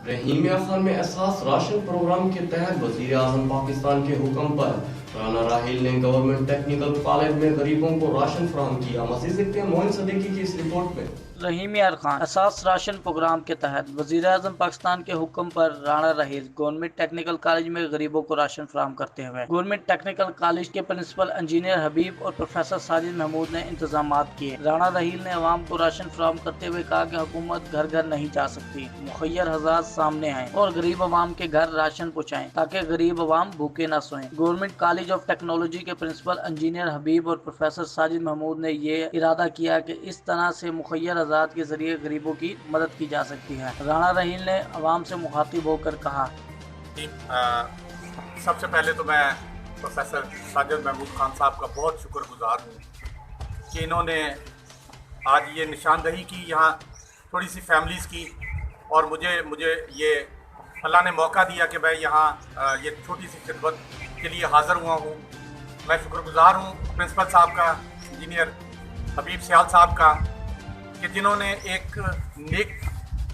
رحیم یار خان میں احساس راشن پروگرام کے تحت وزیر اعظم پاکستان کے حکم پر رانا راہیل نے گورنمنٹ ٹیکنیکل کالج میں غریبوں کو راشن فراہم کیا۔ مزید دیکھتے ہیں معین صدیقی کی اس رپورٹ میں۔ رحیم یار خان احساس راشن پروگرام کے تحت وزیر اعظم پاکستان کے حکم پر Rana Raheel government technical college میں غریبوں کو راشن فراہم کرتے ہوئے گورنمنٹ ٹیکنیکل کالج کے پرنسپل انجینئر حبیب اور پروفیسر ساجد محمود نے انتظامات کیے۔ رانا رحیل نے عوام کو راشن فراہم کرتے ہوئے کہا کہ حکومت گھر گھر نہیں جا سکتی، مخیر حضرات سامنے آئیں اور غریب عوام کے گھر راشن پہنچائیں تاکہ غریب عوام بھوکے نہ سوئیں۔ گورنمنٹ کالج آف ٹیکنالوجی کے پرنسپل انجینئر حبیب اور پروفیسر ساجد محمود نے یہ ارادہ کیا کہ اس طرح سے مخیر حضرات کے ذریعے غریبوں کی مدد کی جا سکتی ہے۔ رانا رحیل نے عوام سے مخاطب ہو کر کہا، سب سے پہلے تو میں پروفیسر ساجد محمود خان صاحب کا بہت شکر گزار ہوں کہ انہوں نے آج یہ نشاندہی کی یہاں تھوڑی سی فیملیز کی، اور مجھے یہ اللہ نے موقع دیا کہ میں یہاں یہ چھوٹی سی خدمت کے لیے حاضر ہوا ہوں۔ میں شکر گزار ہوں پرنسپل صاحب کا، انجینئر حبیب سیال صاحب کا، کہ جنہوں نے ایک نیک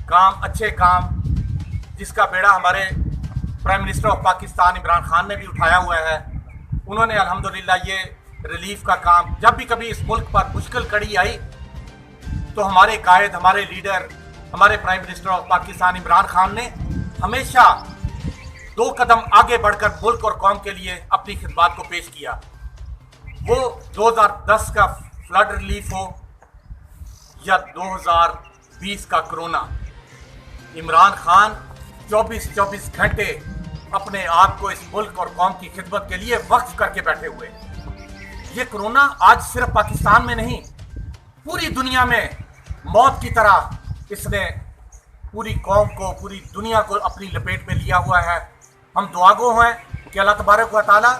کام، اچھے کام، جس کا بیڑا ہمارے prime minister of Pakistan Imran Khan نے بھی اٹھایا ہوا ہے، انہوں نے الحمدللہ یہ ریلیف کا کام، جب بھی کبھی اس ملک پر مشکل کڑی آئی تو ہمارے قائد، ہمارے لیڈر، ہمارے prime minister of Pakistan Imran Khan نے ہمیشہ 2 قدم آگے بڑھ کر ملک اور قوم کے لیے اپنی خدمات کو پیش کیا۔ وہ 2010 کا فلڈ ریلیف ہو یا 2020 کا کرونا، عمران خان 24 گھنٹے اپنے آپ کو اس ملک اور قوم کی خدمت کے لیے وقف کر کے بیٹھے ہوئے۔ یہ کرونا آج صرف پاکستان میں نہیں، پوری دنیا میں موت کی طرح اس نے پوری قوم کو، پوری دنیا کو اپنی لپیٹ میں لیا ہوا ہے۔ ہم دعا گو ہیں کہ اللہ تبارک و تعالی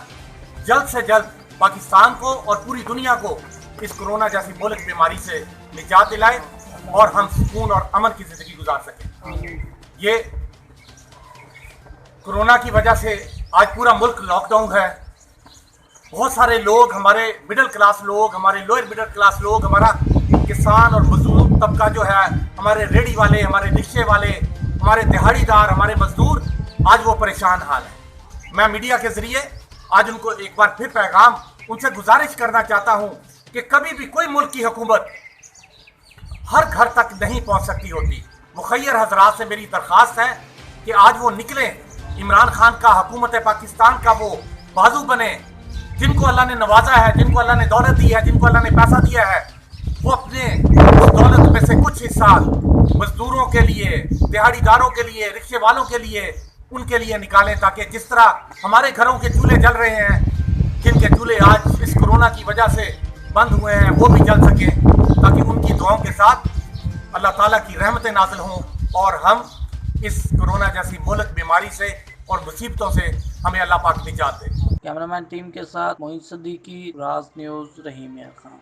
جلد سے جلد پاکستان کو اور پوری دنیا کو اس کرونا جیسی مہلک بیماری سے نجات دلائے اور ہم سکون اور امن کی زندگی گزار سکیں۔ یہ کرونا کی وجہ سے آج پورا ملک لاک ڈاؤن ہے۔ بہت سارے لوگ، ہمارے مڈل کلاس لوگ، ہمارے لوئر مڈل کلاس لوگ، ہمارا کسان اور مزدور طبقہ جو ہے، ہمارے ریڑھی والے، ہمارے رکشے والے، ہمارے دہاڑی دار، ہمارے مزدور، آج وہ پریشان حال ہے۔ میں میڈیا کے ذریعے آج ان کو ایک بار پھر پیغام، ان سے گزارش کرنا چاہتا ہوں کہ کبھی بھی کوئی ملک کی حکومت ہر گھر تک نہیں پہنچ سکتی ہوتی۔ مخیر حضرات سے میری درخواست ہے کہ آج وہ نکلیں، عمران خان کا، حکومت پاکستان کا وہ بازو بنے، جن کو اللہ نے نوازا ہے، جن کو اللہ نے دولت دی ہے، جن کو اللہ نے پیسہ دیا ہے، وہ اپنے اس دولت میں سے کچھ حصہ مزدوروں کے لیے، دہاڑی داروں کے لیے، رکشے والوں کے لیے، ان کے لیے نکالیں، تاکہ جس طرح ہمارے گھروں کے چولہے جل رہے ہیں، جن کے چولہے آج اس کرونا کی وجہ سے بند ہوئے ہیں، وہ بھی جل سکیں، تاکہ ان کی دعاؤں کے ساتھ اللہ تعالیٰ کی رحمتیں نازل ہوں اور ہم اس کرونا جیسی مہلک بیماری سے اور مصیبتوں سے ہمیں اللہ پاک نجات دے۔ کیمرہ مین ٹیم کے ساتھ معین صدیقی، راز نیوز، رحیم یار خان۔